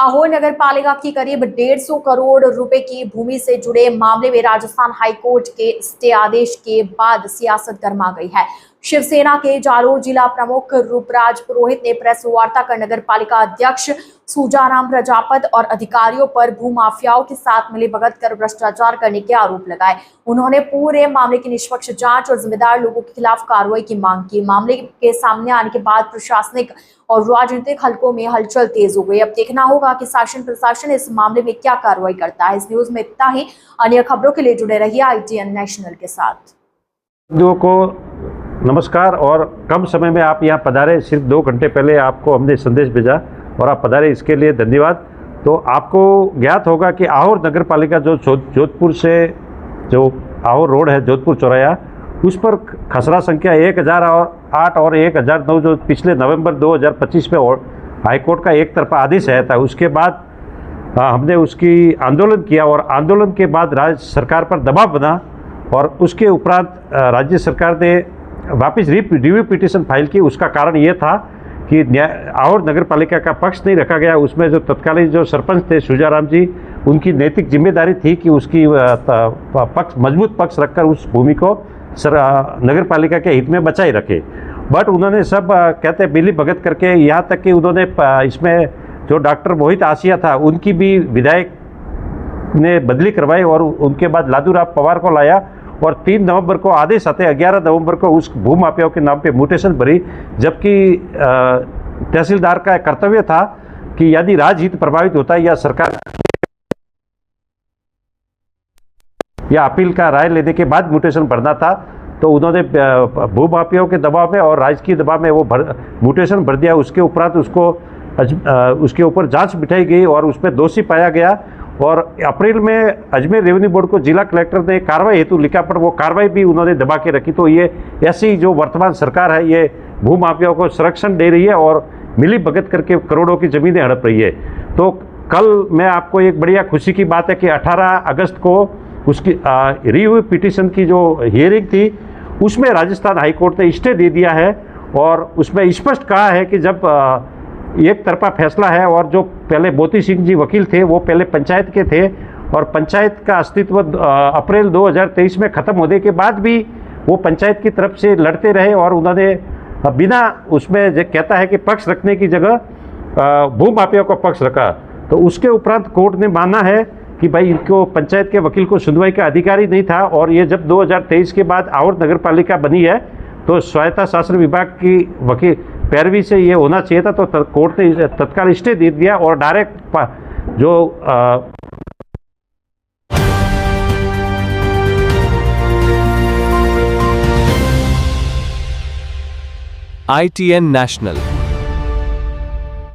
आहोर नगर पालिका की करीब 150 करोड़ रुपए की भूमि से जुड़े मामले में राजस्थान हाईकोर्ट के स्टे आदेश के बाद सियासत गर्मा गई है। शिवसेना के जालोर जिला प्रमुख रूपराज पुरोहित ने प्रेस वार्ता कर नगर पालिका अध्यक्ष सुजाराम प्रजापत और अधिकारियों पर भूमाफियाओं के साथ मिलीभगत कर भ्रष्टाचार करने के आरोप लगाए। उन्होंने पूरे मामले की निष्पक्ष जांच और जिम्मेदार लोगों के खिलाफ कार्रवाई की मांग की। मामले के सामने आने के बाद प्रशासनिक और राजनीतिक हलकों में हलचल तेज हो गई। अब देखना होगा कि शासन प्रशासन इस मामले में क्या कार्रवाई करता है। इस न्यूज में इतना ही। अन्य खबरों के लिए जुड़े रहिए ITN नेशनल के साथ। को नमस्कार और कम समय में आप यहाँ पधारे। सिर्फ 2 घंटे पहले आपको हमने संदेश भेजा और आप पधारे, इसके लिए धन्यवाद। तो आपको ज्ञात होगा कि आहोर नगर पालिका जो जोधपुर से जो आहोर रोड है, जोधपुर चौराया, उस पर खसरा संख्या 1008 और 1009 जो पिछले नवंबर 2025 में हाईकोर्ट का एक तरफा आदेश आया था, उसके बाद हमने उसकी आंदोलन किया और आंदोलन के बाद राज्य सरकार पर दबाव बना और उसके उपरांत राज्य सरकार ने वापस रिव्यू पिटीशन फाइल की। उसका कारण ये था कि आहोर नगर पालिका का पक्ष नहीं रखा गया। उसमें जो तत्कालीन जो सरपंच थे सुजाराम जी, उनकी नैतिक जिम्मेदारी थी कि उसकी मजबूत पक्ष रखकर उस भूमि को नगर पालिका के हित में बचाए रखे। बट उन्होंने सब कहते मिली भगत करके, यहाँ तक कि उन्होंने इसमें जो डॉक्टर मोहित आसिया था, उनकी भी विधायक ने बदली करवाई और उनके बाद लादूराव पवार को लाया और 3 नवंबर को आदेश आते 11 नवंबर को उस भूमाफियाओं के नाम पे म्यूटेशन भरी। जबकि तहसीलदार का कर्तव्य था कि यदि राजहित प्रभावित होता है या सरकार या अपील का राय लेने के बाद म्यूटेशन भरना था, तो उन्होंने भूमाफियाओं के दबाव में और राजकीय दबाव में वो म्यूटेशन भर दिया। उसके उपरांत उसके ऊपर जांच बिठाई गई और उसमें दोषी पाया गया और अप्रैल में अजमेर रेवेन्यू बोर्ड को जिला कलेक्टर ने कार्रवाई हेतु लिखा, पर वो कार्रवाई भी उन्होंने दबा के रखी। तो ये ऐसी जो वर्तमान सरकार है, ये भूमाफियाओं को संरक्षण दे रही है और मिली भगत करके करोड़ों की जमीनें हड़प रही है। तो कल मैं आपको एक बढ़िया खुशी की बात है कि 18 अगस्त को उसकी रिव्यू पिटीशन की जो हियरिंग थी, उसमें राजस्थान हाईकोर्ट ने स्टे दे दिया है और उसमें स्पष्ट कहा है कि जब एक तरफा फैसला है और जो पहले मोती सिंह जी वकील थे, वो पहले पंचायत के थे और पंचायत का अस्तित्व अप्रैल 2023 में ख़त्म होने के बाद भी वो पंचायत की तरफ से लड़ते रहे और उन्होंने बिना उसमें कहता है कि पक्ष रखने की जगह भूमाफिया को पक्ष रखा। तो उसके उपरांत कोर्ट ने माना है कि भाई इनको पंचायत के वकील को सुनवाई का अधिकारी नहीं था और ये जब 2023 के बाद आहोर नगर पालिका बनी है तो स्वायत्ता शासन विभाग की वकील पैरवी से ये होना चाहिए था। तो कोर्ट ने तत्काल स्टे दे दिया और डायरेक्ट जो ITN नेशनल